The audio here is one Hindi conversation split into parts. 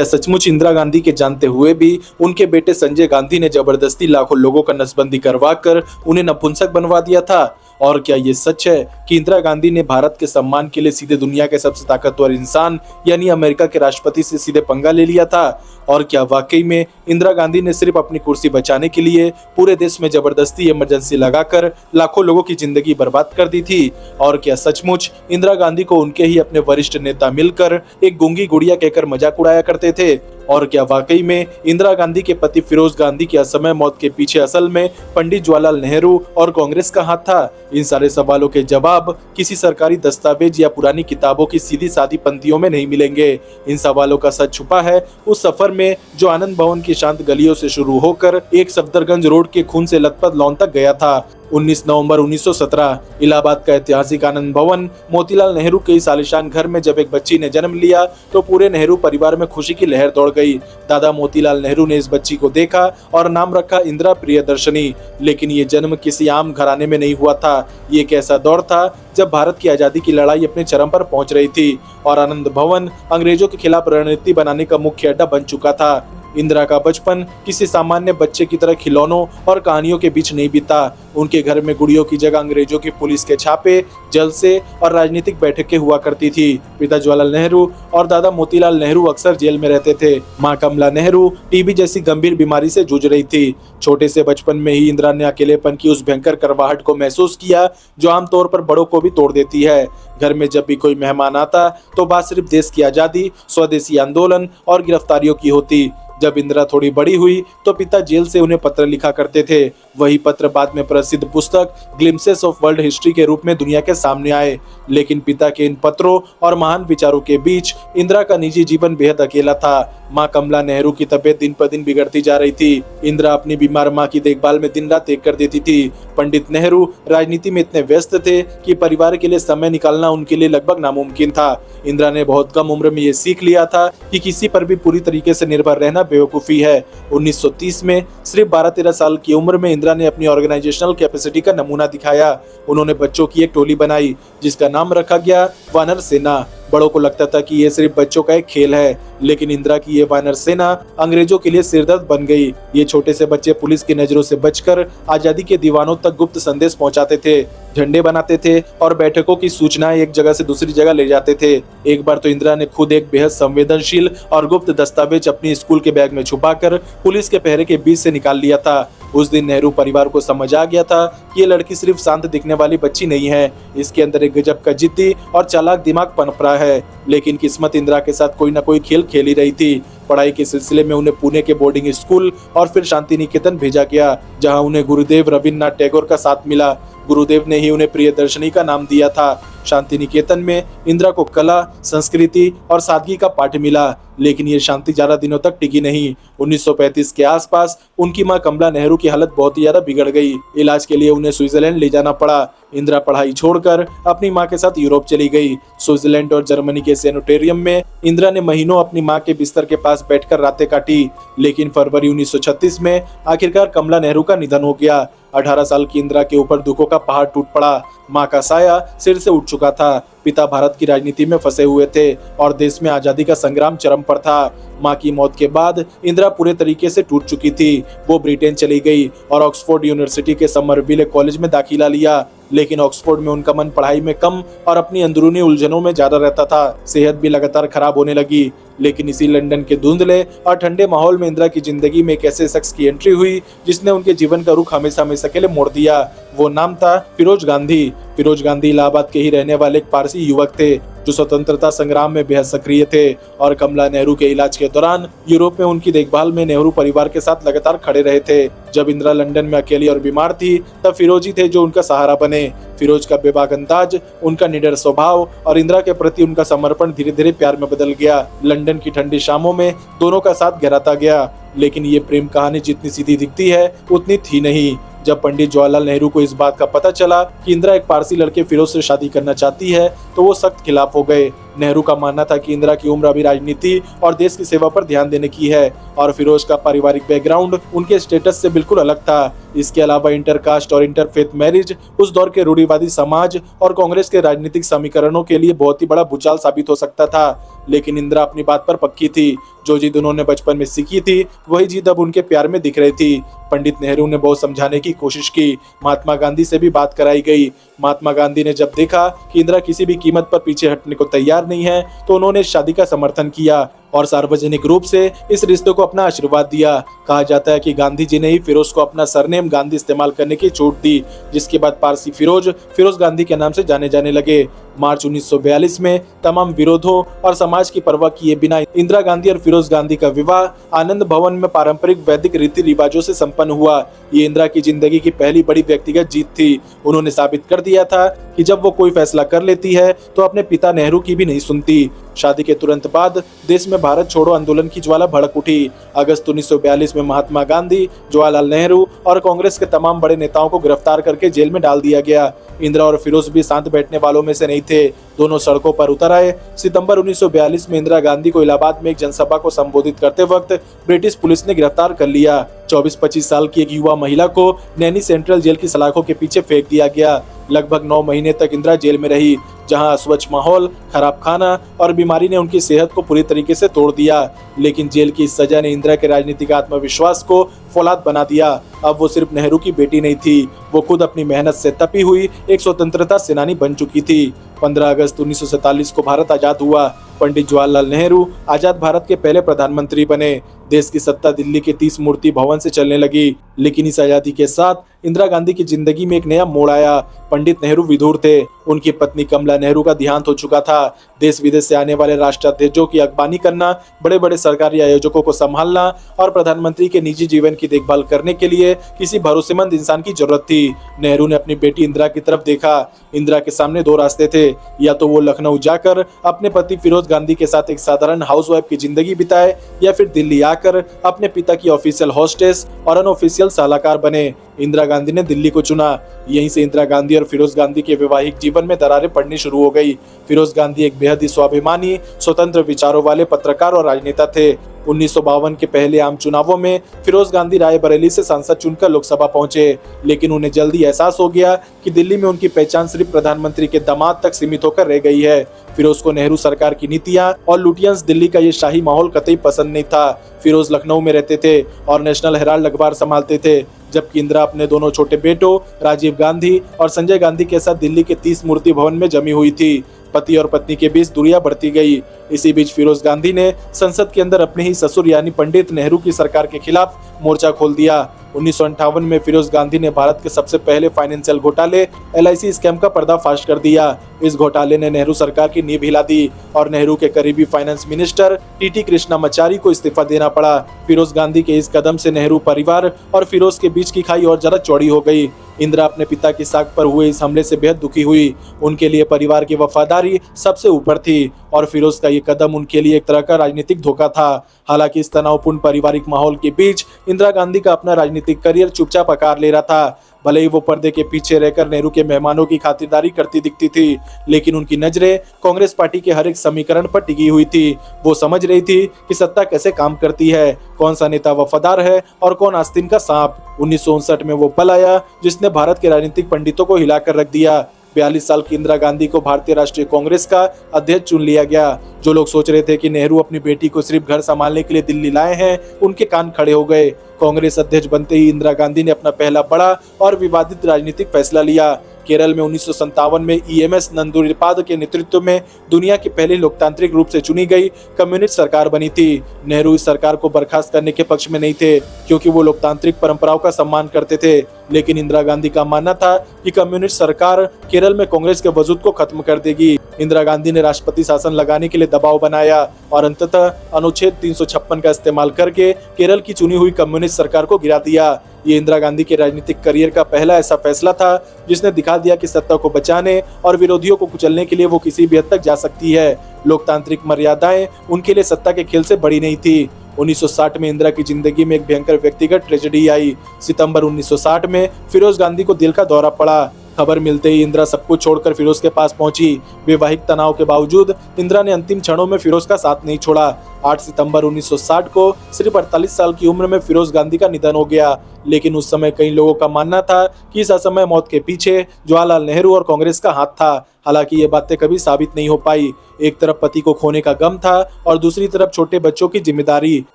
क्या सचमुच इंदिरा गांधी के जानते हुए भी उनके बेटे संजय गांधी ने जबरदस्ती लाखों लोगों का नसबंदी करवा कर उन्हें नपुंसक बनवा दिया था? और क्या ये सच है कि इंदिरा गांधी ने भारत के सम्मान के लिए सीधे दुनिया के सबसे ताकतवर इंसान यानी अमेरिका के राष्ट्रपति से सीधे पंगा ले लिया था? और क्या वाकई में इंदिरा गांधी ने सिर्फ अपनी कुर्सी बचाने के लिए पूरे देश में जबरदस्ती इमरजेंसी लगाकर लाखों लोगों की जिंदगी बर्बाद कर दी थी? और क्या सचमुच इंदिरा गांधी को उनके ही अपने वरिष्ठ नेता मिलकर एक गूंगी गुड़िया कहकर मजाक उड़ाया करते थे? और क्या वाकई में इंदिरा गांधी के पति फिरोज गांधी की असमय मौत के पीछे असल में पंडित जवाहरलाल नेहरू और कांग्रेस का हाथ था? इन सारे सवालों के जवाब किसी सरकारी दस्तावेज या पुरानी किताबों की सीधी सादी पंक्तियों में नहीं मिलेंगे। इन सवालों का सच छुपा है उस सफर में जो आनंद भवन की शांत गलियों से शुरू होकर एक सफदरगंज रोड के खून से लथपथ लॉन तक गया था। 19 नवंबर 1917 इलाहाबाद का ऐतिहासिक आनंद भवन मोतीलाल नेहरू के इस आलीशान घर में जब एक बच्ची ने जन्म लिया तो पूरे नेहरू परिवार में खुशी की लहर दौड़ गई। दादा मोतीलाल नेहरू ने इस बच्ची को देखा और नाम रखा इंदिरा प्रियदर्शनी। लेकिन ये जन्म किसी आम घराने में नहीं हुआ था। ये एक ऐसा दौर था जब भारत की आजादी की लड़ाई अपने चरम पर पहुंच रही थी और आनंद भवन अंग्रेजों के खिलाफ रणनीति बनाने का मुख्य अड्डा बन चुका था। इंदिरा का बचपन किसी सामान्य बच्चे की तरह खिलौनों और कहानियों के बीच नहीं बीता। उनके घर में गुड़ियों की जगह अंग्रेजों की पुलिस के छापे, जलसे और राजनीतिक बैठकें हुआ करती थी। पिता जवाहरलाल नेहरू और दादा मोतीलाल नेहरू अक्सर जेल में रहते थे। मां कमला नेहरू टीबी जैसी गंभीर बीमारी से जूझ रही थी। छोटे से बचपन में ही इंदिरा ने अकेलेपन की उस भयंकर करवाहट को महसूस किया जो आमतौर पर बड़ों को भी तोड़ देती है। घर में जब भी कोई मेहमान आता तो बात सिर्फ देश की आजादी, स्वदेशी आंदोलन और गिरफ्तारियों की होती। जब इंदिरा थोड़ी बड़ी हुई तो पिता जेल से उन्हें पत्र लिखा करते थे। वही पत्र बाद में प्रसिद्ध पुस्तक ग्लिम्पसेस ऑफ वर्ल्ड हिस्ट्री के रूप में दुनिया के सामने आए। लेकिन पिता के इन पत्रों और महान विचारों के बीच इंदिरा का निजी जीवन बेहद अकेला था। मां कमला नेहरू की तबीयत दिन पर दिन बिगड़ती जा रही थी। इंदिरा अपनी बीमार मां की देखभाल में दिन रात एक कर देती थी। पंडित नेहरू राजनीति में इतने व्यस्त थे कि परिवार के लिए समय निकालना उनके लिए लगभग नामुमकिन था। इंदिरा ने बहुत कम उम्र में ये सीख लिया था कि किसी पर भी पूरी तरीके से निर्भर रहना बेवकूफी है। 1930 में सिर्फ 12-13 साल की उम्र में इंदिरा ने अपनी ऑर्गेनाइजेशनल कैपेसिटी का नमूना दिखाया। उन्होंने बच्चों की एक टोली बनाई जिसका नाम रखा गया वानर सेना। बड़ों को लगता था कि ये सिर्फ बच्चों का एक खेल है, लेकिन इंदिरा की ये वानर सेना अंग्रेजों के लिए सिरदर्द बन गई। ये छोटे से बच्चे पुलिस की नजरों से बचकर आजादी के दीवानों तक गुप्त संदेश पहुंचाते थे, झंडे बनाते थे और बैठकों की सूचनाएं एक जगह से दूसरी जगह ले जाते थे। एक बार तो इंदिरा ने खुद एक बेहद संवेदनशील और गुप्त दस्तावेज अपनी स्कूल के बैग में छुपाकर पुलिस के पहरे के बीच से निकाल लिया था। उस दिन नेहरू परिवार को समझ आ गया था कि ये लड़की सिर्फ शांत दिखने वाली बच्ची नहीं है, इसके अंदर एक गजब का जिद्दी और चालाक दिमाग पनप रहा है। लेकिन किस्मत इंदिरा के साथ कोई ना कोई खेल खेल ही रही थी। पढ़ाई के सिलसिले में उन्हें पुणे के बोर्डिंग स्कूल और फिर शांति निकेतन भेजा गया, जहां उन्हें गुरुदेव रविन्द्रनाथ टैगोर का साथ मिला। गुरुदेव ने ही उन्हें प्रियदर्शनी का नाम दिया था। शांति निकेतन में इंदिरा को कला, संस्कृति और सादगी का पाठ मिला। लेकिन ये शांति ज्यादा दिनों तक टिकी नहीं। 1935 के आसपास उनकी मां कमला नेहरू की हालत बहुत ही ज्यादा बिगड़ गई। इलाज के लिए उन्हें स्विट्जरलैंड ले जाना पड़ा। इंदिरा पढ़ाई छोड़कर अपनी मां के साथ यूरोप चली गई। स्विट्जरलैंड और जर्मनी के सैनिटोरियम में इंदिरा ने महीनों अपनी मां के बिस्तर के पास बैठकर रातें काटी। लेकिन फरवरी 1936 में आखिरकार कमला नेहरू का निधन हो गया। 18 साल की इंदिरा के ऊपर दुखों का पहाड़ टूट पड़ा। मां का साया सिर से उठ चुका था। पिता भारत की राजनीति में फंसे हुए थे और देश में आजादी का संग्राम चरम पर था। मां की मौत के बाद इंदिरा पूरे तरीके से टूट चुकी थी। वो ब्रिटेन चली गई और ऑक्सफोर्ड यूनिवर्सिटी के समरविले कॉलेज में दाखिला लिया। लेकिन ऑक्सफोर्ड में उनका मन पढ़ाई में कम और अपनी अंदरूनी उलझनों में ज्यादा रहता था। सेहत भी लगातार खराब होने लगी। लेकिन इसी लंदन के धुंधले और ठंडे माहौल में इंदिरा की जिंदगी में एक ऐसे शख्स की एंट्री हुई जिसने उनके जीवन का रुख हमेशा हमेशा के लिए मोड़ दिया। वो नाम था फिरोज गांधी। फिरोज गांधी इलाहाबाद के ही रहने वाले एक पारसी युवक थे जो स्वतंत्रता संग्राम में बेहद सक्रिय थे और कमला नेहरू के इलाज के दौरान यूरोप में उनकी देखभाल में नेहरू परिवार के साथ लगातार खड़े रहे थे। जब इंदिरा लंदन में अकेली और बीमार थी तब फिरोज ही थे जो उनका सहारा बने। फिरोज का बेबाक अंदाज, उनका निडर स्वभाव और इंदिरा के प्रति उनका समर्पण धीरे धीरे प्यार में बदल गया। लंदन की ठंडी शामों में दोनों का साथ गहराता गया। लेकिन ये प्रेम कहानी जितनी सीधी दिखती है उतनी थी नहीं। जब पंडित जवाहरलाल नेहरू को इस बात का पता चला कि इंदिरा एक पारसी लड़के फिरोज से शादी करना चाहती है तो वो सख्त खिलाफ हो गए। नेहरू का मानना था कि इंदिरा की उम्र अभी राजनीति और देश की सेवा पर ध्यान देने की है और फिरोज का पारिवारिक बैकग्राउंड उनके स्टेटस से बिल्कुल अलग था। इसके अलावा इंटरकास्ट और इंटरफेथ मैरिज उस दौर के रूढ़िवादी समाज और कांग्रेस के राजनीतिक समीकरणों के लिए बहुत ही बड़ा भूचाल साबित हो सकता था। लेकिन इंदिरा अपनी बात पर पक्की थी। जो जिद उन्होंने बचपन में सीखी थी वही जिद अब उनके प्यार में दिख रही थी। पंडित नेहरू ने बहुत समझाने की कोशिश की, महात्मा गांधी से भी बात कराई गई। महात्मा गांधी ने जब देखा कि इंदिरा किसी भी कीमत पर पीछे हटने को तैयार नहीं है तो उन्होंने शादी का समर्थन किया और सार्वजनिक रूप से इस रिश्ते को अपना आशीर्वाद दिया। कहा जाता है कि गांधी जी ने ही फिरोज को अपना सरनेम गांधी इस्तेमाल करने की छूट दी, जिसके बाद पारसी फिरोज गांधी के नाम से जाने लगे। मार्च 1942 में तमाम विरोधों और समाज की परवाह किए बिना इंदिरा गांधी और फिरोज गांधी का विवाह आनंद भवन में पारंपरिक वैदिक रीति रिवाजों से संपन्न हुआ। ये इंदिरा की जिंदगी की पहली बड़ी व्यक्तिगत जीत थी। उन्होंने साबित कर दिया था कि जब वो कोई फैसला कर लेती है तो अपने पिता नेहरू की भी नहीं सुनती। शादी के तुरंत बाद देश में भारत छोड़ो आंदोलन की ज्वाला भड़क उठी। अगस्त 1942 में महात्मा गांधी, जवाहरलाल नेहरू और कांग्रेस के तमाम बड़े नेताओं को गिरफ्तार करके जेल में डाल दिया गया। इंदिरा और फिरोज भी शांत बैठने वालों में से नहीं थे। दोनों सड़कों पर उतर आए। सितंबर 1942 में इंदिरा गांधी को इलाहाबाद में एक जनसभा को संबोधित करते वक्त ब्रिटिश पुलिस ने गिरफ्तार कर लिया। 24-25 साल की एक युवा महिला को नैनी सेंट्रल जेल की सलाखों के पीछे फेंक दिया गया। लगभग 9 महीने तक इंदिरा जेल में रही, जहां अस्वच्छ माहौल, खराब खाना और बीमारी ने उनकी सेहत को पूरी तरीके से तोड़ दिया। लेकिन जेल की इस सजा ने इंदिरा के राजनीतिक आत्मविश्वास को फौलाद बना दिया। अब वो सिर्फ नेहरू की बेटी नहीं थी, वो खुद अपनी मेहनत से तपी हुई एक स्वतंत्रता सेनानी बन चुकी थी। 15 अगस्त 1947 को भारत आजाद हुआ। पंडित जवाहरलाल नेहरू आजाद भारत के पहले प्रधानमंत्री बने। देश की सत्ता दिल्ली के 30 मूर्ति भवन से चलने लगी। लेकिन इस आजादी के साथ इंदिरा गांधी की जिंदगी में एक नया मोड़ आया। पंडित नेहरू विधुर थे। उनकी पत्नी कमला नेहरू का देहांत हो चुका था। देश विदेश से आने वाले राष्ट्राध्यक्षों की अगवानी करना, बड़े बड़े सरकारी आयोजकों को संभालना और प्रधानमंत्री के निजी जीवन की देखभाल करने के लिए किसी भरोसेमंद इंसान की जरूरत थी। नेहरू ने अपनी बेटी इंदिरा की तरफ देखा। इंदिरा के सामने 2 रास्ते थे, या तो वो लखनऊ जाकर अपने पति फिरोज गांधी के साथ एक साधारण हाउसवाइफ की जिंदगी बिताए, या फिर दिल्ली आकर अपने पिता की ऑफिशियल हॉस्टेस और अनऑफिशियल सलाहकार बने। इंदिरा गांधी ने दिल्ली को चुना। यहीं से इंदिरा गांधी और फिरोज गांधी के वैवाहिक जीवन में दरारें पड़नी शुरू हो गई। फिरोज गांधी एक बेहद ही स्वाभिमानी, स्वतंत्र विचारों वाले पत्रकार और राजनेता थे। 1952 के पहले आम चुनावों में फिरोज गांधी रायबरेली से सांसद चुनकर लोकसभा पहुंचे, लेकिन उन्हें जल्दी एहसास हो गया कि दिल्ली में उनकी पहचान सिर्फ प्रधानमंत्री के दामाद तक सीमित होकर रह गई है। फिरोज को नेहरू सरकार की नीतियां और लुटियंस दिल्ली का ये शाही माहौल कतई पसंद नहीं था। फिरोज लखनऊ में रहते थे और नेशनल हेराल्ड अखबार संभालते थे, जबकि इंदिरा अपने दोनों छोटे बेटों राजीव गांधी और संजय गांधी के साथ दिल्ली के 30 मूर्ति भवन में जमी हुई थी। पति और पत्नी के बीच दूरियां बढ़ती गई। इसी बीच फिरोज गांधी ने संसद के अंदर अपने ही ससुर यानी पंडित नेहरू की सरकार के खिलाफ मोर्चा खोल दिया। 1958 में फिरोज गांधी ने भारत के सबसे पहले फाइनेंशियल घोटाले LIC स्कैम का पर्दाफाश कर दिया। इस घोटाले ने नेहरू सरकार की नींव हिला दी और नेहरू के करीबी फाइनेंस मिनिस्टर TT कृष्णामाचारी को इस्तीफा देना पड़ा। फिरोज गांधी के इस कदम से नेहरू परिवार और फिरोज के बीच की खाई और ज्यादा चौड़ी हो गई। इंदिरा अपने पिता की साख पर हुए इस हमले से बेहद दुखी हुई। उनके लिए परिवार की वफादारी सबसे ऊपर थी और फिरोज का ये कदम उनके लिए एक तरह का राजनीतिक धोखा था। हालांकि इस तनावपूर्ण पारिवारिक माहौल के बीच इंदिरा गांधी का अपना राजनीतिक करियर चुपचाप आकार ले रहा था। भले ही वो पर्दे के पीछे रहकर नेहरू के मेहमानों की खातिरदारी करती दिखती थी, लेकिन उनकी नजरें कांग्रेस पार्टी के हर एक समीकरण पर टिकी हुई थी। वो समझ रही थी कि सत्ता कैसे काम करती है, कौन सा नेता वफादार है और कौन आस्तीन का सांप। 1959 में वो पल आया जिसने भारत के राजनीतिक पंडितों को हिलाकर रख दिया। 42 साल की इंदिरा गांधी को भारतीय राष्ट्रीय कांग्रेस का अध्यक्ष चुन लिया गया। जो लोग सोच रहे थे कि नेहरू अपनी बेटी को सिर्फ घर संभालने के लिए दिल्ली लाए हैं, उनके कान खड़े हो गए। कांग्रेस अध्यक्ष बनते ही इंदिरा गांधी ने अपना पहला बड़ा और विवादित राजनीतिक फैसला लिया। केरल में 1957 में EMS नंदुरिपाद के नेतृत्व में दुनिया की पहली लोकतांत्रिक रूप से चुनी गई कम्युनिस्ट सरकार बनी थी। नेहरू इस सरकार को बर्खास्त करने के पक्ष में नहीं थे, क्योंकि वो लोकतांत्रिक परंपराओं का सम्मान करते थे। लेकिन इंदिरा गांधी का मानना था कि कम्युनिस्ट सरकार केरल में कांग्रेस के वजूद को खत्म कर देगी। इंदिरा गांधी ने राष्ट्रपति शासन लगाने के लिए दबाव बनाया और अंततः अनुच्छेद 356 का इस्तेमाल करके केरल की चुनी हुई कम्युनिस्ट सरकार को गिरा दिया। ये इंदिरा गांधी के राजनीतिक करियर का पहला ऐसा फैसला था जिसने दिखा दिया कि सत्ता को बचाने और विरोधियों को कुचलने के लिए वो किसी भी हद तक जा सकती है। लोकतांत्रिक मर्यादाएं उनके लिए सत्ता के खेल से बड़ी नहीं थी। 1960 में इंदिरा की जिंदगी में एक भयंकर व्यक्तिगत ट्रेजेडी आई। सितंबर 1960 में फिरोज गांधी को दिल का दौरा पड़ा। खबर मिलते ही इंदिरा सब कुछ छोड़कर फिरोज के पास पहुंची। वैवाहिक तनाव के बावजूद इंदिरा ने अंतिम क्षणों में फिरोज का साथ नहीं छोड़ा। 8 सितंबर 1960 को सिर्फ 48 साल की उम्र में फिरोज गांधी का निधन हो गया। लेकिन उस समय कई लोगों का मानना था कि इस असमय मौत के पीछे जवाहरलाल नेहरू और कांग्रेस का हाथ था। हालांकि ये बातें कभी साबित नहीं हो पाई। एक तरफ पति को खोने का गम था और दूसरी तरफ छोटे बच्चों की जिम्मेदारी।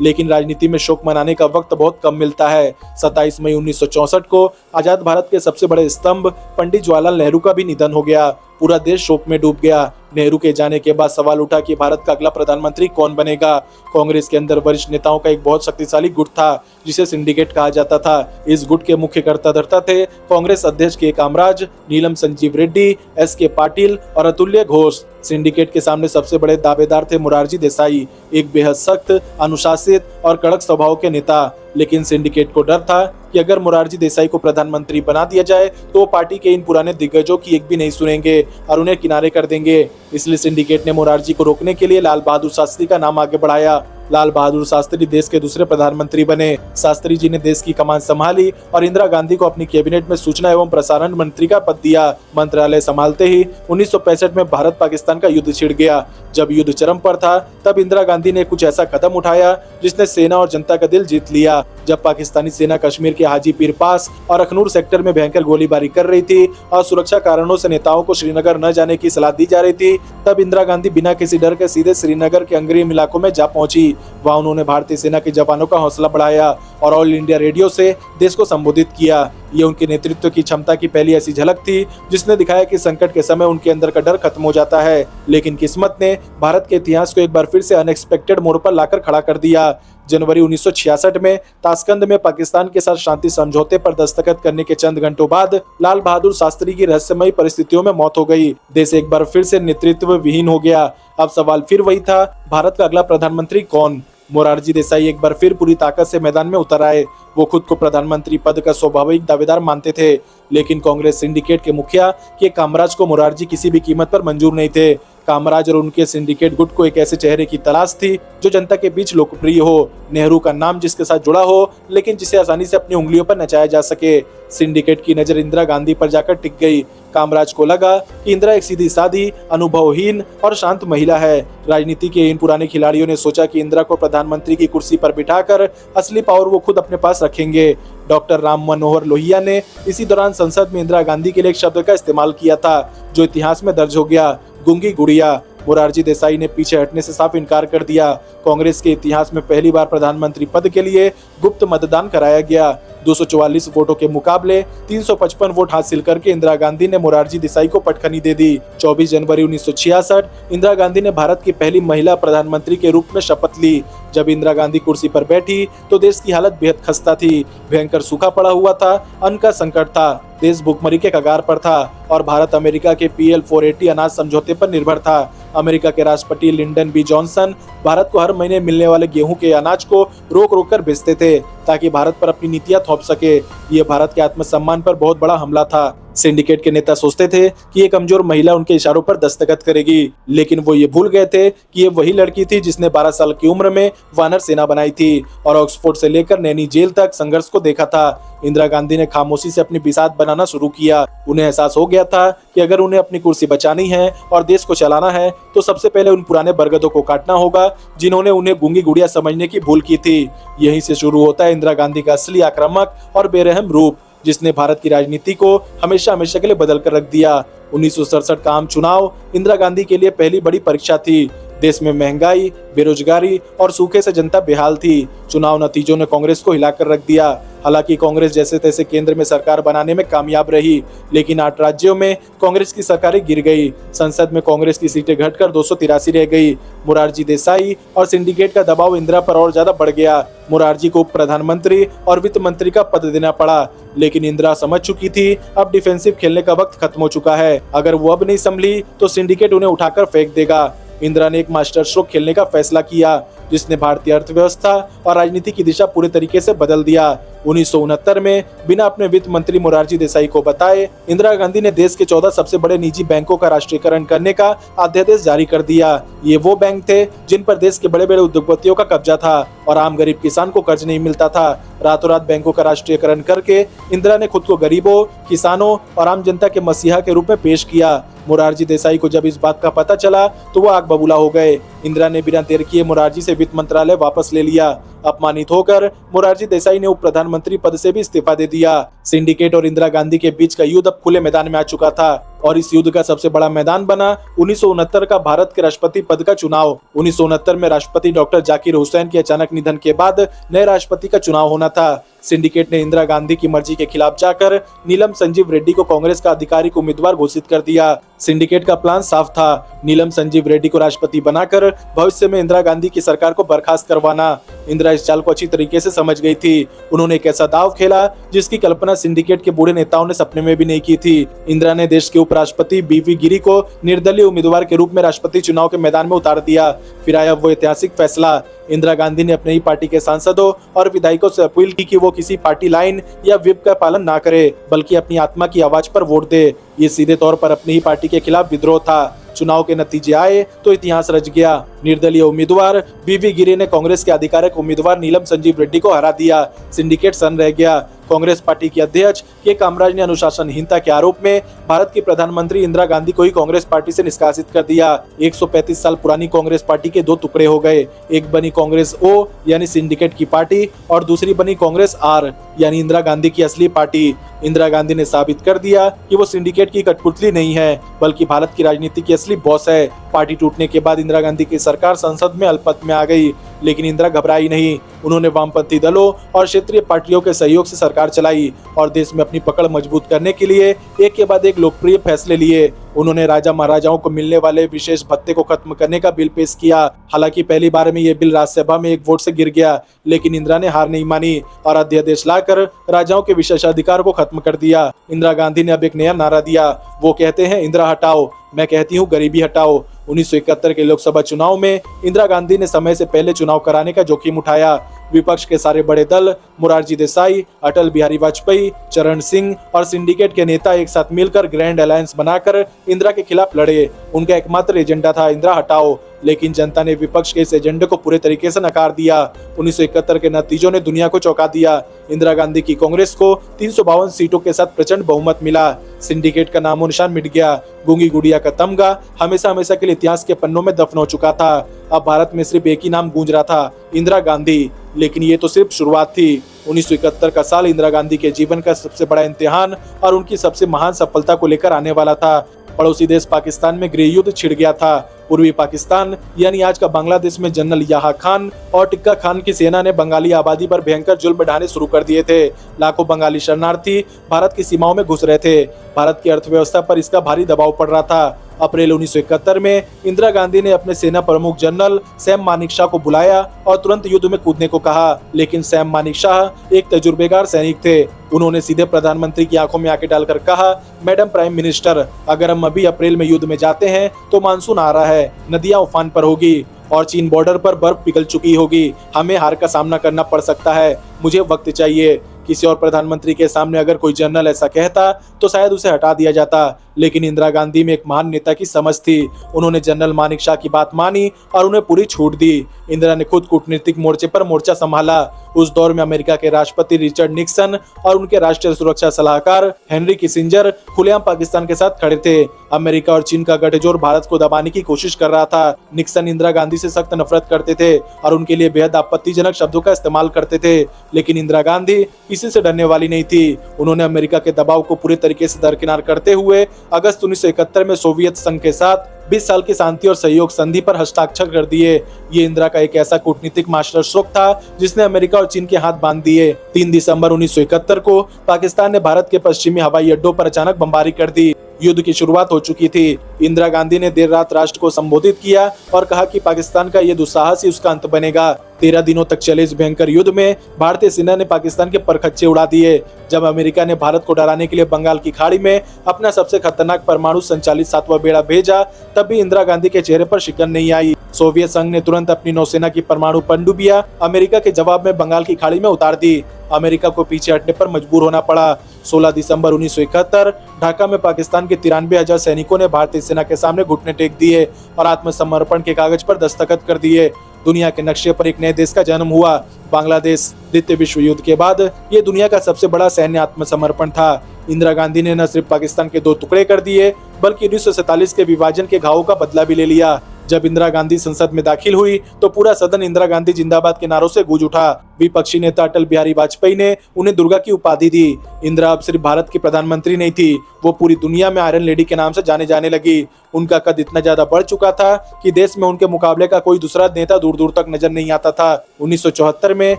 लेकिन राजनीति में शोक मनाने का वक्त बहुत कम मिलता है। 27 मई 1964 को आजाद भारत के सबसे बड़े स्तंभ पंडित जवाहरलाल नेहरू का भी निधन हो गया। पूरा देश शोक में डूब गया। नेहरू के जाने के बाद सवाल उठा कि भारत का अगला प्रधानमंत्री कौन बनेगा। कांग्रेस के अंदर वरिष्ठ नेताओं का एक बहुत शक्तिशाली गुट था जिसे सिंडिकेट कहा जाता था। इस गुट के मुख्य कर्ताधर्ता थे कांग्रेस अध्यक्ष के कामराज, नीलम संजीव रेड्डी, एस.के. पाटिल और अतुल्य घोष। सिंडिकेट के सामने सबसे बड़े दावेदार थे मोरारजी देसाई, एक बेहद सख्त, अनुशासित और कड़क स्वभाव के नेता। लेकिन सिंडिकेट को डर था कि अगर मोरारजी देसाई को प्रधानमंत्री बना दिया जाए तो वो पार्टी के इन पुराने दिग्गजों की एक भी नहीं सुनेंगे और उन्हें किनारे कर देंगे। इसलिए सिंडिकेट ने मोरारजी को रोकने के लिए लाल बहादुर शास्त्री का नाम आगे बढ़ाया। लाल बहादुर शास्त्री देश के दूसरे प्रधानमंत्री बने। शास्त्री जी ने देश की कमान संभाली और इंदिरा गांधी को अपनी कैबिनेट में सूचना एवं प्रसारण मंत्री का पद दिया। मंत्रालय संभालते ही 1965 में भारत पाकिस्तान का युद्ध छिड़ गया। जब युद्ध चरम पर था तब इंदिरा गांधी ने कुछ ऐसा कदम उठाया जिसने सेना और जनता का दिल जीत लिया। जब पाकिस्तानी सेना कश्मीर के हाजीपीर पास और अखनूर सेक्टर में भयंकर गोलीबारी कर रही थी और सुरक्षा कारणों से नेताओं को श्रीनगर न जाने की सलाह दी जा रही थी, तब इंदिरा गांधी बिना किसी डर के सीधे श्रीनगर के अंग्रेज इलाकों में जा पहुंची। वहां उन्होंने भारतीय सेना के जवानों का हौसला बढ़ाया और ऑल इंडिया रेडियो से देश को संबोधित किया। ये उनके नेतृत्व की क्षमता की पहली ऐसी झलक थी जिसने दिखाया कि संकट के समय उनके अंदर का डर खत्म हो जाता है। लेकिन किस्मत ने भारत के इतिहास को एक बार फिर से अनएक्सपेक्टेड मोड़ पर लाकर खड़ा कर दिया। जनवरी 1966 में ताशकंद में पाकिस्तान के साथ शांति समझौते पर दस्तखत करने के चंद घंटों बाद लाल बहादुर शास्त्री की रहस्यमयी परिस्थितियों में मौत हो गई। देश एक बार फिर से नेतृत्व विहीन हो गया। अब सवाल फिर वही था, भारत का अगला प्रधानमंत्री कौन? मोरारजी देसाई एक बार फिर पूरी ताकत से मैदान में उतर आए। वो खुद को प्रधानमंत्री पद का स्वाभाविक दावेदार मानते थे, लेकिन कांग्रेस सिंडिकेट के मुखिया के कामराज को मोरारजी किसी भी कीमत पर मंजूर नहीं थे। कामराज और उनके सिंडिकेट गुट को एक ऐसे चेहरे की तलाश थी जो जनता के बीच लोकप्रिय हो, नेहरू का नाम जिसके साथ जुड़ा हो, लेकिन जिसे आसानी से अपनी उंगलियों पर नचाया जा सके। सिंडिकेट की नजर इंदिरा गांधी पर जाकर टिक गई। कामराज को लगा कि इंदिरा एक सीधी सादी, अनुभवहीन और शांत महिला है। राजनीति के इन पुराने खिलाड़ियों ने सोचा कि इंदिरा को प्रधानमंत्री की कुर्सी पर बिठाकर असली पावर वो खुद अपने पास रखेंगे। डॉक्टर राम मनोहर लोहिया ने इसी दौरान संसद में इंदिरा गांधी के लिए एक शब्द का इस्तेमाल किया था जो इतिहास में दर्ज हो गया, गूंगी गुड़िया। मोरारजी देसाई ने पीछे हटने से साफ इनकार कर दिया। कांग्रेस के इतिहास में पहली बार प्रधानमंत्री पद के लिए गुप्त मतदान कराया गया। 244 वोटों के मुकाबले 355 वोट हासिल करके इंदिरा गांधी ने मोरारजी देसाई को पटखनी दे दी। 24 जनवरी 1966 इंदिरा गांधी ने भारत की पहली महिला प्रधानमंत्री के रूप में शपथ ली। जब इंदिरा गांधी कुर्सी पर बैठी तो देश की हालत बेहद खस्ता थी। भयंकर सूखा पड़ा हुआ था, अन्न का संकट था, देश भूखमरी के कगार पर था और भारत अमेरिका के PL 480 अनाज समझौते पर निर्भर था। अमेरिका के राष्ट्रपति लिंडन बी जॉनसन भारत को हर महीने मिलने वाले गेहूं के अनाज को रोक रोक कर बेचते थे ताकि भारत पर अपनी नीतियां थोप सके। ये भारत के आत्मसम्मान पर बहुत बड़ा हमला था। सिंडिकेट के नेता सोचते थे कि ये कमजोर महिला उनके इशारों पर दस्तखत करेगी, लेकिन वो ये भूल गए थे कि ये वही लड़की थी जिसने 12 साल की उम्र में वानर सेना बनाई थी और ऑक्सफोर्ड से लेकर नैनी जेल तक संघर्ष को देखा था। इंदिरा गांधी ने खामोशी से अपनी बिसात बनाना शुरू किया। उन्हें एहसास हो गया था कि अगर उन्हें अपनी कुर्सी बचानी है और देश को चलाना है तो सबसे पहले उन पुराने बरगदों को काटना होगा जिन्होंने उन्हें गूंगी गुड़िया समझने की भूल की थी। यहीं से शुरू होता है इंदिरा गांधी का असली आक्रामक और बेरहम रूप, जिसने भारत की राजनीति को हमेशा हमेशा के लिए बदल कर रख दिया। 1967 का आम चुनाव इंदिरा गांधी के लिए पहली बड़ी परीक्षा थी। देश में महंगाई, बेरोजगारी और सूखे से जनता बेहाल थी। चुनाव नतीजों ने कांग्रेस को हिलाकर रख दिया। हालांकि कांग्रेस जैसे तैसे केंद्र में सरकार बनाने में कामयाब रही, लेकिन 8 राज्यों में कांग्रेस की सरकारें गिर गई। संसद में कांग्रेस की सीटें घटकर 283 रह गई। मोरारजी देसाई और सिंडिकेट का दबाव इंदिरा पर और ज्यादा बढ़ गया। मोरारजी को प्रधानमंत्री और वित्त मंत्री का पद देना पड़ा, लेकिन इंदिरा समझ चुकी थी अब डिफेंसिव खेलने का वक्त खत्म हो चुका है। अगर वो अब नहीं संभली तो सिंडिकेट उन्हें उठाकर फेंक देगा। इंदिरा ने एक मास्टर स्ट्रोक खेलने का फैसला किया जिसने भारतीय अर्थव्यवस्था और राजनीति की दिशा पूरे तरीके से बदल दिया। 1969 में बिना अपने वित्त मंत्री मोरारजी देसाई को बताए इंदिरा गांधी ने देश के 14 सबसे बड़े निजी बैंकों का राष्ट्रीयकरण करने का अध्यादेश जारी कर दिया। ये वो बैंक थे जिन पर देश के बड़े बड़े उद्योगपतियों का कब्जा था और आम गरीब किसान को कर्ज नहीं मिलता था। रातों रात बैंकों का राष्ट्रीयकरण करके इंदिरा ने खुद को गरीबों, किसानों और आम जनता के मसीहा के रूप में पेश किया। मोरारजी देसाई को जब इस बात का पता चला तो वो आग बबूला हो गए। इंदिरा ने बिना देर किए मोरारजी से वित्त मंत्रालय वापस ले लिया। अपमानित होकर मोरारजी देसाई ने उप प्रधानमंत्री पद से भी इस्तीफा दे दिया। सिंडिकेट और इंदिरा गांधी के बीच का युद्ध अब खुले मैदान में आ चुका था और इस युद्ध का सबसे बड़ा मैदान बना 1969 का भारत के राष्ट्रपति पद का चुनाव। 1969 में राष्ट्रपति डॉक्टर जाकिर हुसैन के अचानक निधन के बाद नए राष्ट्रपति का चुनाव होना था। सिंडिकेट ने इंदिरा गांधी की मर्जी के खिलाफ जाकर नीलम संजीव रेड्डी को कांग्रेस का आधिकारिक उम्मीदवार घोषित कर दिया। सिंडिकेट का प्लान साफ था, नीलम संजीव रेड्डी को राष्ट्रपति बनाकर भविष्य में इंदिरा गांधी की सरकार को बर्खास्त करवाना। इंदिरा इस चाल को अच्छी तरीके से समझ गई थी। उन्होंने एक ऐसा दांव खेला जिसकी कल्पना सिंडिकेट के बूढ़े नेताओं ने सपने में भी नहीं की थी। इंदिरा ने देश के उपराष्ट्रपति बीवी गिरी को निर्दलीय उम्मीदवार के रूप में राष्ट्रपति चुनाव के मैदान में उतार दिया। फिर आया वो ऐतिहासिक फैसला। इंदिरा गांधी ने अपने ही पार्टी के सांसदों और विधायकों से अपील की कि वो किसी पार्टी लाइन या व्हिप का पालन ना करे, बल्कि अपनी आत्मा की आवाज पर वोट दे। ये सीधे तौर पर अपनी ही पार्टी के खिलाफ विद्रोह था। चुनाव के नतीजे आए तो इतिहास रच गया। निर्दलीय उम्मीदवार बीवी गिरी ने कांग्रेस के आधिकारिक उम्मीदवार नीलम संजीव रेड्डी को हरा दिया। सिंडिकेट सन्न रह गया। कांग्रेस पार्टी के अध्यक्ष के कामराज ने अनुशासनहीनता के आरोप में भारत की प्रधानमंत्री इंदिरा गांधी को ही कांग्रेस पार्टी से निष्कासित कर दिया। 135 साल पुरानी कांग्रेस पार्टी के दो टुकड़े हो गए। एक बनी कांग्रेस ओ यानी सिंडिकेट की पार्टी और दूसरी बनी कांग्रेस आर यानी इंदिरा गांधी की असली पार्टी। इंदिरा गांधी ने साबित कर दिया कि वो सिंडिकेट की कठपुतली नहीं है, बल्कि भारत की राजनीति की असली बॉस है। पार्टी टूटने के बाद इंदिरा गांधी की सरकार संसद में अल्पमत में आ गई, लेकिन इंदिरा घबराई नहीं। उन्होंने वामपंथी दलों और क्षेत्रीय पार्टियों के सहयोग से सरकार चलाई और देश में अपनी पकड़ मजबूत करने के लिए एक के बाद एक लोकप्रिय फैसले लिए। उन्होंने राजा महाराजाओं को मिलने वाले विशेष भत्ते को खत्म करने का बिल पेश किया। हालांकि पहली बार में यह बिल राज्यसभा में एक वोट से गिर गया, लेकिन इंदिरा ने हार नहीं मानी और अध्यादेश लाकर राजाओं के विशेषाधिकार को खत्म कर दिया। इंदिरा गांधी ने अब एक नया नारा दिया। वो कहते हैं, इंदिरा हटाओ, मैं कहती हूँ गरीबी हटाओ। 1971 के लोकसभा चुनाव में इंदिरा गांधी ने समय से पहले चुनाव कराने का जोखिम उठाया। विपक्ष के सारे बड़े दल मोरारजी देसाई, अटल बिहारी वाजपेयी, चरण सिंह और सिंडिकेट के नेता एक साथ मिलकर ग्रैंड अलायंस बनाकर इंदिरा के खिलाफ लड़े। उनका एकमात्र एजेंडा था इंदिरा हटाओ, लेकिन जनता ने विपक्ष के इस एजेंडे को पूरे तरीके से नकार दिया। 1971 के नतीजों ने दुनिया को चौंका दिया। इंदिरा गांधी की कांग्रेस को 352 सीटों के साथ प्रचंड बहुमत मिला। सिंडिकेट का नामो निशान मिट गया। गूंगी गुड़िया का तमगा हमेशा हमेशा के लिए इतिहास के पन्नों में दफन हो चुका था। अब भारत में सिर्फ एक ही नाम गूंज रहा था, इंदिरा गांधी। लेकिन ये तो सिर्फ शुरुआत थी। 1971 का साल इंदिरा गांधी के जीवन का सबसे बड़ा इम्तिहान और उनकी सबसे महान सफलता को लेकर आने वाला था। पड़ोसी देश पाकिस्तान में गृह युद्ध छिड़ गया था। पूर्वी पाकिस्तान यानी आज का बांग्लादेश में जनरल याहा खान और टिक्का खान की सेना ने बंगाली आबादी पर भयंकर जुल्म ढाने शुरू कर दिए थे। लाखों बंगाली शरणार्थी भारत की सीमाओं में घुस रहे थे। भारत की अर्थव्यवस्था पर इसका भारी दबाव पड़ रहा था। अप्रैल 1971 में इंदिरा गांधी ने अपने सेना प्रमुख जनरल सैम मानेकशॉ को बुलाया और तुरंत युद्ध में कूदने को कहा, लेकिन सैम मानेकशॉ एक तजुर्बेकार सैनिक थे। उन्होंने सीधे प्रधानमंत्री की आंखों में आंखें डालकर कहा, मैडम प्राइम मिनिस्टर, अगर हम अभी अप्रैल में युद्ध में जाते हैं तो मानसून आ रहा है, नदियां उफान पर होगी और चीन बॉर्डर पर बर्फ पिघल चुकी होगी। हमें हार का सामना करना पड़ सकता है। मुझे वक्त चाहिए। किसी और प्रधानमंत्री के सामने अगर कोई जनरल ऐसा कहता तो शायद उसे हटा दिया जाता, लेकिन इंदिरा गांधी में एक महान नेता की समझ थी। उन्होंने जनरल मानेकशॉ की बात मानी और उन्हें पूरी छूट दी। इंदिरा ने खुद कूटनीतिक मोर्चे पर मोर्चा संभाला। उस दौर में अमेरिका के राष्ट्रपति रिचर्ड निक्सन और उनके राष्ट्रीय सुरक्षा सलाहकार हेनरी किसिंजर खुलेआम पाकिस्तान के साथ खड़े थे। अमेरिका और चीन का गठजोड़ भारत को दबाने की कोशिश कर रहा था। निक्सन इंदिरा गांधी से सख्त नफरत करते थे और उनके लिए बेहद आपत्तिजनक शब्दों का इस्तेमाल करते थे, लेकिन इंदिरा गांधी किसी से डरने वाली नहीं थी। उन्होंने अमेरिका के दबाव को पूरे तरीके से दरकिनार करते हुए अगस्त 1971 में सोवियत संघ के साथ 20 साल की शांति और सहयोग संधि पर हस्ताक्षर कर दिए। ये इंदिरा का एक ऐसा कूटनीतिक मास्टर स्ट्रोक था जिसने अमेरिका और चीन के हाथ बांध दिए। 3 दिसंबर 1971 को पाकिस्तान ने भारत के पश्चिमी हवाई अड्डों पर अचानक बमबारी कर दी। युद्ध की शुरुआत हो चुकी थी। इंदिरा गांधी ने देर रात राष्ट्र को संबोधित किया और कहा कि पाकिस्तान का ये दुस्साहस ही उसका अंत बनेगा। 13 दिनों तक चले इस भयंकर युद्ध में भारतीय सेना ने पाकिस्तान के परखच्चे उड़ा दिए। जब अमेरिका ने भारत को डराने के लिए बंगाल की खाड़ी में अपना सबसे खतरनाक परमाणु संचालित 7वां बेड़ा भेजा, तब भी इंदिरा गांधी के चेहरे पर शिकन नहीं आई। सोवियत संघ ने तुरंत अपनी नौसेना की परमाणु पनडुब्बियां अमेरिका के जवाब में बंगाल की खाड़ी में उतार दी। अमेरिका को पीछे हटने पर मजबूर होना पड़ा। 16 दिसंबर 1971 ढाका में पाकिस्तान के 93,000 सैनिकों ने भारतीय सेना के सामने घुटने टेक दिए और आत्मसमर्पण के कागज पर दस्तखत कर दिए। दुनिया के नक्शे पर एक नए देश का जन्म हुआ, बांग्लादेश। द्वितीय विश्व युद्ध के बाद ये दुनिया का सबसे बड़ा सैन्य आत्मसमर्पण था। इंदिरा गांधी ने न सिर्फ पाकिस्तान के 2 टुकड़े कर दिए, बल्कि 1947 के विभाजन के घावों का बदला भी ले लिया। जब इंदिरा गांधी संसद में दाखिल हुई तो पूरा सदन इंदिरा गांधी जिंदाबाद के नारों से गूंज उठा। विपक्षी नेता अटल बिहारी वाजपेयी ने उन्हें दुर्गा की उपाधि दी। इंदिरा अब सिर्फ भारत की प्रधानमंत्री नहीं थी, वो पूरी दुनिया में आयरन लेडी के नाम से जाने जाने लगी। उनका कद इतना ज्यादा बढ़ चुका था कि देश में उनके मुकाबले का कोई दूसरा नेता दूर दूर तक नजर नहीं आता था। 1974 में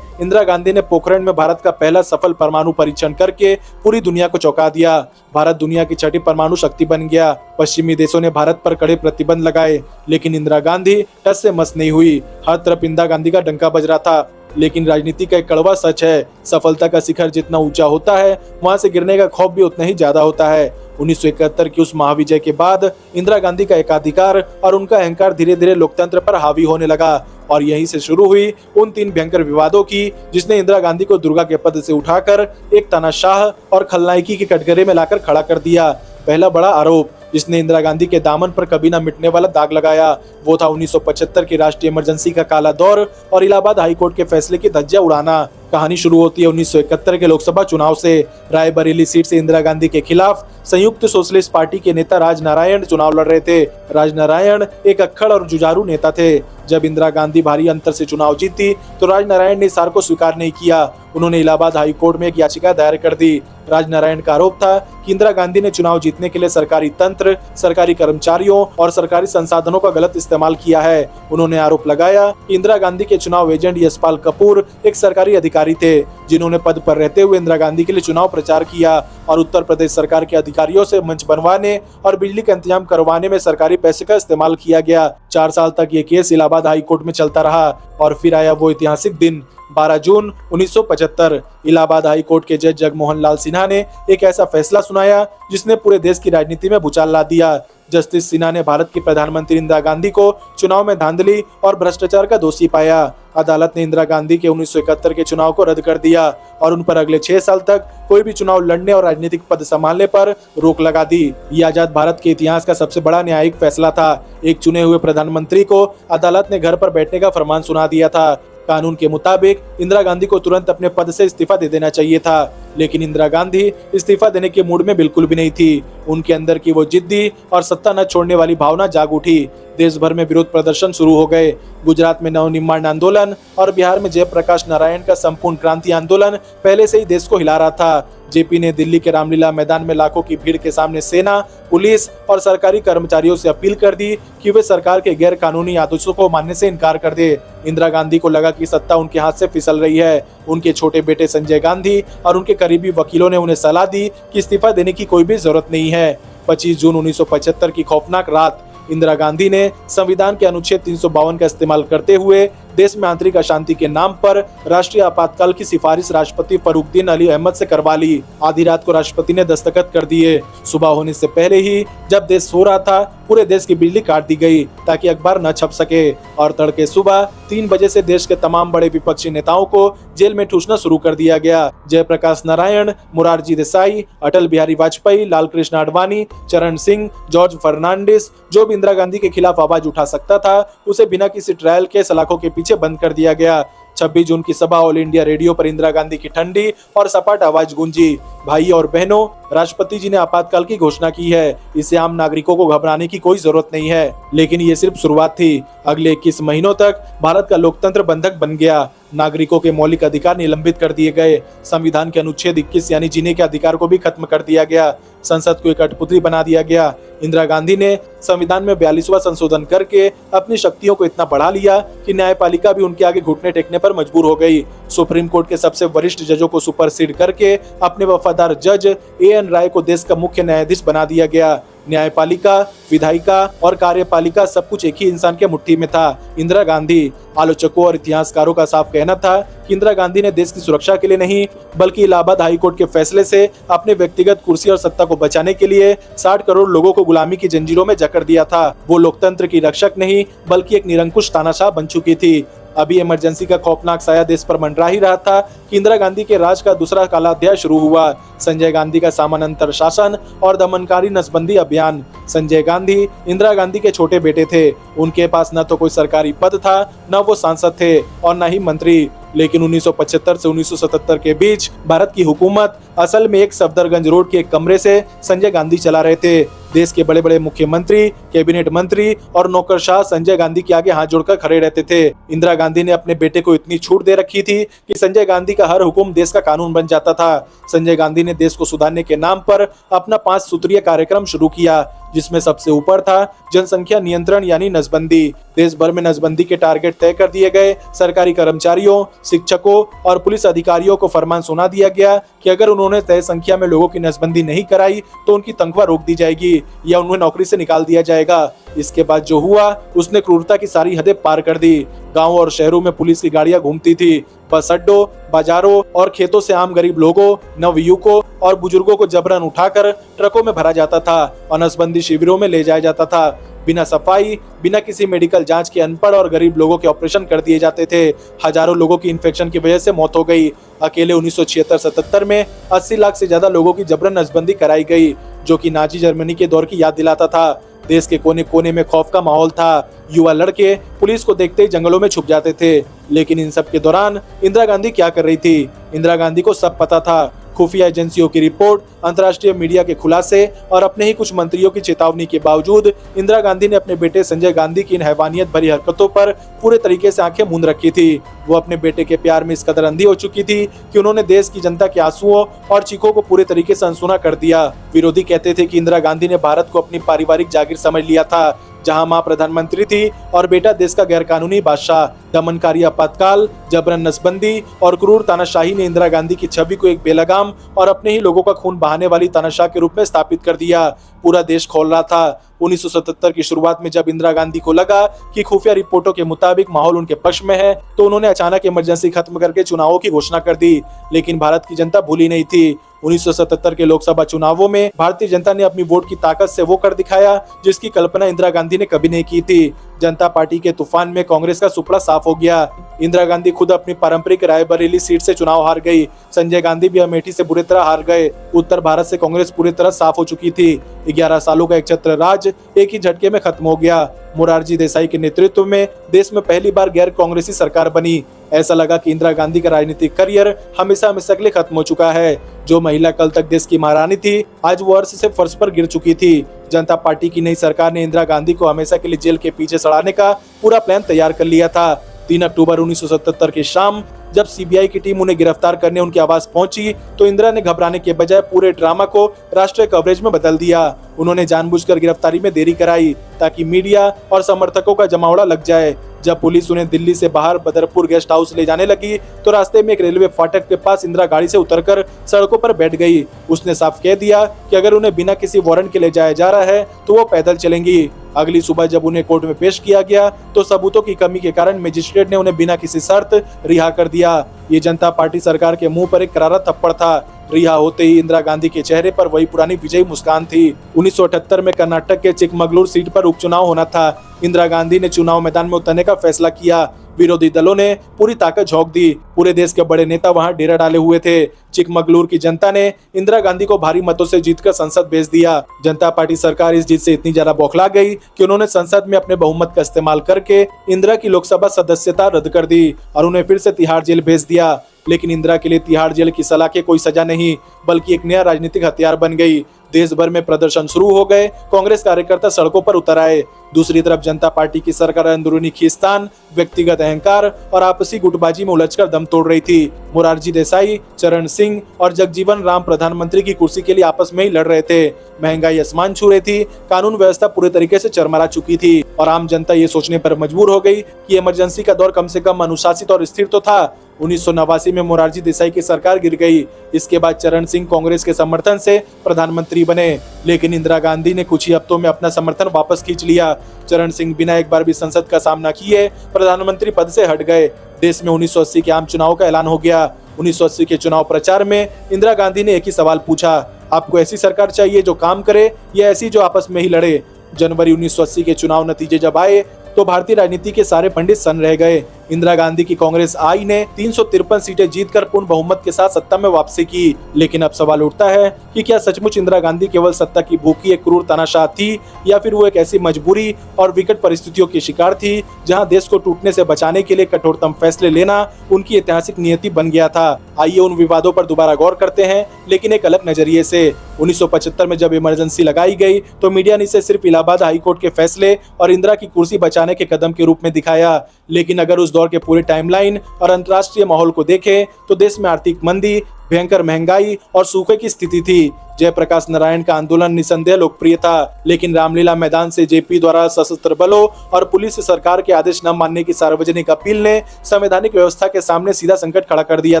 इंदिरा गांधी ने पोखरण में भारत का पहला सफल परमाणु परीक्षण करके पूरी दुनिया को चौंका दिया। भारत दुनिया की 6ठी परमाणु शक्ति बन गया। पश्चिमी देशों ने भारत पर कड़े प्रतिबंध लगाए, लेकिन इंदिरा गांधी टस से मस नहीं हुई। हर तरफ इंदिरा गांधी का डंका बज रहा था। लेकिन राजनीति का एक कड़वा सच है, सफलता का शिखर जितना ऊंचा होता है, वहां से गिरने का खौफ भी उतना ही ज्यादा होता है। 1971 की उस महाविजय के बाद इंदिरा गांधी का एकाधिकार और उनका अहंकार धीरे धीरे लोकतंत्र पर हावी होने लगा, और यहीं से शुरू हुई उन 3 भयंकर विवादों की, जिसने इंदिरा गांधी को दुर्गा के पद से उठाकर एक तानाशाह और खलनायकी के कटघरे में लाकर खड़ा कर दिया। पहला बड़ा आरोप जिसने इंदिरा गांधी के दामन पर कभी न मिटने वाला दाग लगाया, वो था 1975 की राष्ट्रीय इमरजेंसी का काला दौर और इलाहाबाद हाईकोर्ट के फैसले की धज्जियां उड़ाना। कहानी शुरू होती है 1971 के लोकसभा चुनाव से। रायबरेली सीट से इंदिरा गांधी के खिलाफ संयुक्त सोशलिस्ट पार्टी के नेता राजनारायण चुनाव लड़ रहे थे। राजनारायण एक अक्खड़ और जुझारू नेता थे। जब इंदिरा गांधी भारी अंतर से चुनाव जीती तो राजनारायण ने इस हार को स्वीकार नहीं किया। उन्होंने इलाहाबाद हाई कोर्ट में एक याचिका दायर कर दी। राजनारायण का आरोप था कि इंदिरा गांधी ने चुनाव जीतने के लिए सरकारी तंत्र, सरकारी कर्मचारियों और सरकारी संसाधनों का गलत इस्तेमाल किया है। उन्होंने आरोप लगाया कि इंदिरा गांधी के चुनाव एजेंट यशपाल कपूर एक सरकारी अधिकारी थे, जिन्होंने पद पर रहते हुए इंदिरा गांधी के लिए चुनाव प्रचार किया और उत्तर प्रदेश सरकार के अधिकारियों से मंच बनवाने और बिजली का इंतजाम करवाने में सरकारी पैसे का इस्तेमाल किया गया। 4 साल तक ये केस इलाहाबाद हाई कोर्ट में चलता रहा और फिर आया वो ऐतिहासिक दिन 12 जून 1975। इलाहाबाद हाई कोर्ट के जज जगमोहन लाल सिन्हा ने एक ऐसा फैसला सुनाया जिसने पूरे देश की राजनीति में भूचाल ला दिया। जस्टिस सिन्हा ने भारत की प्रधानमंत्री इंदिरा गांधी को चुनाव में धांधली और भ्रष्टाचार का दोषी पाया। अदालत ने इंदिरा गांधी के 1971 के चुनाव को रद्द कर दिया और उन पर अगले 6 साल तक कोई भी चुनाव लड़ने और राजनीतिक पद संभालने पर रोक लगा दी। ये आजाद भारत के इतिहास का सबसे बड़ा न्यायिक फैसला था। एक चुने हुए प्रधानमंत्री को अदालत ने घर पर बैठने का फरमान सुना दिया था। कानून के मुताबिक इंदिरा गांधी को तुरंत अपने पद से इस्तीफा दे देना चाहिए था, लेकिन इंदिरा गांधी इस्तीफा देने के मूड में बिल्कुल भी नहीं थी। उनके अंदर की वो जिद्दी और सत्ता न छोड़ने वाली भावना जाग उठी। देश भर में विरोध प्रदर्शन शुरू हो गए। गुजरात में नवनिर्माण आंदोलन और बिहार में जयप्रकाश नारायण का संपूर्ण क्रांति आंदोलन पहले से ही देश को हिला रहा था। जेपी ने दिल्ली के रामलीला मैदान में लाखों की भीड़ के सामने सेना, पुलिस और सरकारी कर्मचारियों से अपील कर दी कि वे सरकार के गैर कानूनी आदेशों को मानने से इनकार कर दे। इंदिरा गांधी को लगा कि सत्ता उनके हाथ से फिसल रही है। उनके छोटे बेटे संजय गांधी और उनके करीबी वकीलों ने उन्हें सलाह दी कि इस्तीफा देने की कोई भी जरूरत नहीं है। 25 जून 1975 की खौफनाक रात इंदिरा गांधी ने संविधान के अनुच्छेद 352 का इस्तेमाल करते हुए देश में आंतरिक अशांति के नाम पर राष्ट्रीय आपातकाल की सिफारिश राष्ट्रपति फरुखुद्दीन अली अहमद से करवा ली। आधी रात को राष्ट्रपति ने दस्तखत कर दिए। सुबह होने से पहले ही जब देश सो रहा था, पूरे देश की बिजली काट दी गई ताकि अखबार न छप सके और तड़के सुबह 3 बजे से देश के तमाम बड़े विपक्षी नेताओं को जेल में ठूसना शुरू कर दिया गया। जयप्रकाश नारायण, मोरारजी देसाई, अटल बिहारी वाजपेयी, लालकृष्ण आडवाणी, चरण सिंह, जॉर्ज फर्नांडिस, जो भी इंदिरा गांधी के खिलाफ आवाज उठा सकता था, उसे बिना किसी ट्रायल के सलाखों के पीछे बंद कर दिया गया। 26 जून की सभा ऑल इंडिया रेडियो पर इंदिरा गांधी की ठंडी और सपाट आवाज गूंजी। भाई और बहनों, राष्ट्रपति जी ने आपातकाल की घोषणा की है। इसे आम नागरिकों को घबराने की कोई जरूरत नहीं है, लेकिन ये सिर्फ शुरुआत थी। अगले 21 महीनों तक भारत का लोकतंत्र बंधक बन गया। नागरिकों के मौलिक अधिकार निलंबित कर दिए गए। संविधान के अनुच्छेद 21 यानी जीने के अधिकार को भी खत्म कर दिया गया। संसद को एक कठपुतली बना दिया गया। इंदिरा गांधी ने संविधान में 42वां संशोधन करके अपनी शक्तियों को इतना बढ़ा लिया कि न्यायपालिका भी उनके आगे घुटने टेकने पर मजबूर हो गई। सुप्रीम कोर्ट के सबसे वरिष्ठ जजों को सुपरसीड करके अपने वफादार जज A.N. राय को देश का मुख्य न्यायाधीश बना दिया गया। न्यायपालिका, विधायिका और कार्यपालिका सब कुछ एक ही इंसान के मुट्ठी में था, इंदिरा गांधी। आलोचकों और इतिहासकारों का साफ कहना था कि इंदिरा गांधी ने देश की सुरक्षा के लिए नहीं, बल्कि इलाहाबाद हाई कोर्ट के फैसले से अपने व्यक्तिगत कुर्सी और सत्ता को बचाने के लिए 60 करोड़ लोगों को गुलामी की जंजीरों में जकड़ दिया था। वो लोकतंत्र की रक्षक नहीं, बल्कि एक निरंकुश तानाशाह बन चुकी थी। अभी इमरजेंसी का खौफनाक साया देश पर मंडरा ही रहा था कि इंदिरा गांधी के राज का दूसरा काला अध्याय शुरू हुआ। संजय गांधी का समानांतर शासन और दमनकारी नसबंदी अभियान। संजय गांधी इंदिरा गांधी के छोटे बेटे थे। उनके पास न तो कोई सरकारी पद था, न वो सांसद थे और न ही मंत्री। लेकिन 1975 से 1977 के बीच भारत की हुकूमत असल में एक सफदरगंज रोड के एक कमरे से संजय गांधी चला रहे थे। देश के बड़े बड़े मुख्यमंत्री, कैबिनेट मंत्री और नौकरशाह संजय गांधी के आगे हाथ जोड़कर खड़े रहते थे। इंदिरा गांधी ने अपने बेटे को इतनी छूट दे रखी थी कि संजय गांधी का हर हुक्म देश का कानून बन जाता था। संजय गांधी ने देश को सुधारने के नाम पर अपना 5 सूत्रीय कार्यक्रम शुरू किया, जिसमें सबसे ऊपर था जनसंख्या नियंत्रण यानी नसबंदी। देश भर में नसबंदी के टारगेट तय कर दिए गए। सरकारी कर्मचारियों, शिक्षकों और पुलिस अधिकारियों को फरमान सुना दिया गया कि अगर उन्होंने तय संख्या में लोगों की नसबंदी नहीं कराई तो उनकी तनख्वाह रोक दी जाएगी या उन्हें नौकरी से निकाल दिया जाएगा। इसके बाद जो हुआ उसने क्रूरता की सारी हदें पार कर दी। गाँव और शहरों में पुलिस की गाड़ियां घूमती थी। बस अड्डों, बाजारों और खेतों से आम गरीब लोगों, नवयुवकों और बुजुर्गों को जबरन उठाकर ट्रकों में भरा जाता था और नसबंदी शिविरों में ले जाया जाता था। बिना सफाई, बिना किसी मेडिकल जांच के अनपढ़ और गरीब लोगों के ऑपरेशन कर दिए जाते थे। हजारों लोगों की इन्फेक्शन की वजह से मौत हो गई। अकेले 1976-77 में 80 लाख से ज्यादा लोगों की जबरन नसबंदी कराई गई, जो कि नाजी जर्मनी के दौर की याद दिलाता था। देश के कोने कोने में खौफ का माहौल था। युवा लड़के पुलिस को देखते ही जंगलों में छुप जाते थे। लेकिन इन सब के दौरान इंदिरा गांधी क्या कर रही थी? इंदिरा गांधी को सब पता था। खुफिया एजेंसियों की रिपोर्ट, अंतर्राष्ट्रीय मीडिया के खुलासे और अपने ही कुछ मंत्रियों की चेतावनी के बावजूद इंदिरा गांधी ने अपने बेटे संजय गांधी की इन हैवानियत भरी हरकतों पर पूरे तरीके से आंखें मूंद रखी थी। वो अपने बेटे के प्यार में इस कदर अंधी हो चुकी थी कि उन्होंने देश की जनता के आंसुओं और चीखों को पूरे तरीके से अनसुना कर दिया। विरोधी कहते थे कि इंदिरा गांधी ने भारत को अपनी पारिवारिक जागीर समझ लिया था, जहां मां प्रधानमंत्री थी और बेटा देश का गैरकानूनी बादशाह। दमनकारी आपातकाल, जबरन नसबंदी और क्रूर तानाशाही ने इंदिरा गांधी की छवि को एक बेलगाम और अपने ही लोगों का खून बहाने वाली तानाशाह के रूप में स्थापित कर दिया। पूरा देश खोल रहा था। 1977 की शुरुआत में जब इंदिरा गांधी को लगा कि खुफिया रिपोर्टों के मुताबिक माहौल उनके पक्ष में है, तो उन्होंने अचानक इमरजेंसी खत्म करके चुनावों की घोषणा कर दी। लेकिन भारत की जनता भूली नहीं थी। 1977 के लोकसभा चुनावों में भारतीय जनता ने अपनी वोट की ताकत से वो कर दिखाया जिसकी कल्पना इंदिरा गांधी ने कभी नहीं की थी। जनता पार्टी के तूफान में कांग्रेस का सुपड़ा साफ हो गया। इंदिरा गांधी खुद अपनी पारंपरिक रायबरेली सीट से चुनाव हार गई। संजय गांधी भी अमेठी से बुरी तरह हार गए। उत्तर भारत से कांग्रेस पूरी तरह साफ हो चुकी थी। 11 सालों का एक छत्र राज एक ही झटके में खत्म हो गया। मोरारजी देसाई के नेतृत्व में देश में पहली बार गैर कांग्रेसी सरकार बनी। ऐसा लगा कि इंदिरा गांधी का राजनीतिक करियर हमेशा हमेशा के लिए खत्म हो चुका है। जो महिला कल तक देश की महारानी थी, आज वो अर्श से फर्श पर गिर चुकी थी। जनता पार्टी की नई सरकार ने इंदिरा गांधी को हमेशा के लिए जेल के पीछे सड़ाने का पूरा प्लान तैयार कर लिया था। 3 अक्टूबर 1977 की शाम जब सीबीआई की टीम उन्हें गिरफ्तार करने उनके आवास पहुंची, तो इंदिरा ने घबराने के बजाय पूरे ड्रामा को राष्ट्रीय कवरेज में बदल दिया। उन्होंने जानबूझकर गिरफ्तारी में देरी कराई ताकि मीडिया और समर्थकों का जमावड़ा लग जाए। जब पुलिस उन्हें दिल्ली से बाहर बदरपुर गेस्ट हाउस ले जाने लगी, तो रास्ते में एक रेलवे फाटक के पास इंदिरा गाड़ी से उतरकर सड़कों पर बैठ गई। उसने साफ कह दिया कि अगर उन्हें बिना किसी वारंट के ले जाया जा रहा है तो वो पैदल चलेंगी। अगली सुबह जब उन्हें कोर्ट में पेश किया गया, तो सबूतों की कमी के कारण मजिस्ट्रेट ने उन्हें बिना किसी शर्त रिहा कर दिया। ये जनता पार्टी सरकार के मुंह पर एक करारा थप्पड़ था। रिहा होते ही इंदिरा गांधी के चेहरे पर वही पुरानी विजयी मुस्कान थी। 1978 में कर्नाटक के चिकमगलूर सीट पर उपचुनाव होना था। इंदिरा गांधी ने चुनाव मैदान में उतरने का फैसला किया। विरोधी दलों ने पूरी ताकत झोंक दी। पूरे देश के बड़े नेता वहां डेरा डाले हुए थे। चिकमगलूर की जनता ने इंदिरा गांधी को भारी मतों से जीतकर संसद भेज दिया। जनता पार्टी सरकार इस जीत से इतनी ज्यादा बौखला गई कि उन्होंने संसद में अपने बहुमत का इस्तेमाल करके इंदिरा की लोकसभा सदस्यता रद्द कर दी और उन्हें फिर से तिहाड़ जेल भेज दिया। लेकिन इंदिरा के लिए तिहाड़ जेल की सलाखें कोई सजा नहीं, बल्कि एक नया राजनीतिक हथियार बन गई। देश भर में प्रदर्शन शुरू हो गए। कांग्रेस कार्यकर्ता सड़कों पर उतर आए। दूसरी तरफ जनता पार्टी की सरकार अंदरूनी खींचतान, व्यक्तिगत अहंकार और आपसी गुटबाजी में उलझकर दम तोड़ रही थी। मोरारजी देसाई, चरण सिंह और जगजीवन राम प्रधानमंत्री की कुर्सी के लिए आपस में ही लड़ रहे थे। महंगाई आसमान छू रही थी। कानून व्यवस्था पूरे तरीके से चरमरा चुकी थी और आम जनता ये सोचने पर मजबूर हो गई कि इमरजेंसी का दौर कम से कम अनुशासित और स्थिर तो था। 1989 में मोरारजी देसाई की सरकार गिर गई। इसके बाद चरण सिंह कांग्रेस के समर्थन से प्रधानमंत्री बने, लेकिन इंदिरा गांधी ने कुछ ही हफ्तों में अपना समर्थन वापस खींच लिया। चरण सिंह बिना एक बार भी संसद का सामना किए प्रधानमंत्री पद से हट गए। देश में 1980 के आम चुनाव का ऐलान हो गया। 1980 के चुनाव प्रचार में इंदिरा गांधी ने एक ही सवाल पूछा, आपको ऐसी सरकार चाहिए जो काम करे या ऐसी जो आपस में ही लड़े? जनवरी 1980 के चुनाव नतीजे जब आए तो भारतीय राजनीति के सारे पंडित सन्न रह गए। इंदिरा गांधी की कांग्रेस आई ने 353 सीटें जीतकर पूर्ण बहुमत के साथ सत्ता में वापसी की। लेकिन अब सवाल उठता है कि क्या सचमुच इंदिरा गांधी केवल सत्ता की भूखी एक क्रूर तानाशाह थी, या फिर वो एक ऐसी मजबूरी और विकट परिस्थितियों की शिकार थी जहां देश को टूटने से बचाने के लिए कठोरतम फैसले लेना उनकी ऐतिहासिक नियति बन गया था। आइए उन विवादों पर दोबारा गौर करते हैं, लेकिन एक अलग नजरिए से। 1975 में जब इमरजेंसी लगाई गई तो मीडिया ने इसे सिर्फ इलाहाबाद हाईकोर्ट के फैसले और इंदिरा की कुर्सी बचाने के कदम के रूप में दिखाया। लेकिन अगर उस दौर के पूरे टाइमलाइन और अंतर्राष्ट्रीय माहौल को देखें तो देश में आर्थिक मंदी, भयंकर महंगाई और सूखे की स्थिति थी। जयप्रकाश नारायण का आंदोलन निसंदेह लोकप्रिय था, लेकिन रामलीला मैदान से जेपी द्वारा सशस्त्र बलों और पुलिस से सरकार के आदेश न मानने की सार्वजनिक अपील ने संवैधानिक व्यवस्था के सामने सीधा संकट खड़ा कर दिया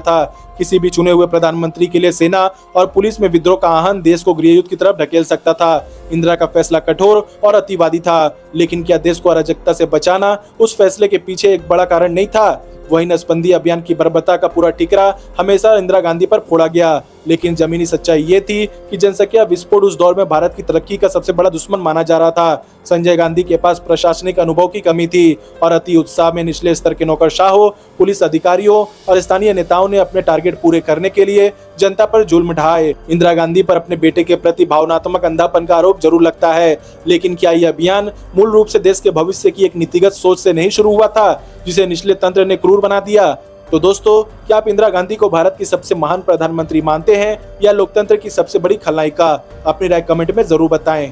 था। किसी भी चुने हुए प्रधानमंत्री के लिए सेना और पुलिस में विद्रोह का आहन देश को गृहयुद्ध की तरफ ढकेल सकता था। इंदिरा का फैसला कठोर और अतिवादी था, लेकिन क्या देश को अराजकता से बचाना उस फैसले के पीछे एक बड़ा कारण नहीं था? वही नसबंदी अभियान की बर्बरता का पूरा टिकरा हमेशा इंदिरा गांधी पर फोड़ा गया। लेकिन जमीनी सच्चाई ये थी कि जनसंख्या विस्फोट उस दौर में भारत की तरक्की का सबसे बड़ा दुश्मन माना जा रहा था। संजय गांधी के पास प्रशासनिक अनुभव की कमी थी और अति उत्साह में निचले स्तर के नौकरशाहों, पुलिस अधिकारियों और स्थानीय नेताओं ने अपने टारगेट पूरे करने के लिए जनता पर जुल्म ढाए। इंदिरा गांधी पर अपने बेटे के प्रति भावनात्मक अंधापन का आरोप जरूर लगता है, लेकिन क्या यह अभियान मूल रूप से देश के भविष्य की एक नीतिगत सोच से नहीं शुरू हुआ था, जिसे निचले तंत्र ने क्रूर बना दिया? तो दोस्तों, क्या आप इंदिरा गांधी को भारत की सबसे महान प्रधानमंत्री मानते हैं या लोकतंत्र की सबसे बड़ी खलनायिका? अपनी राय कमेंट में जरूर बताएं।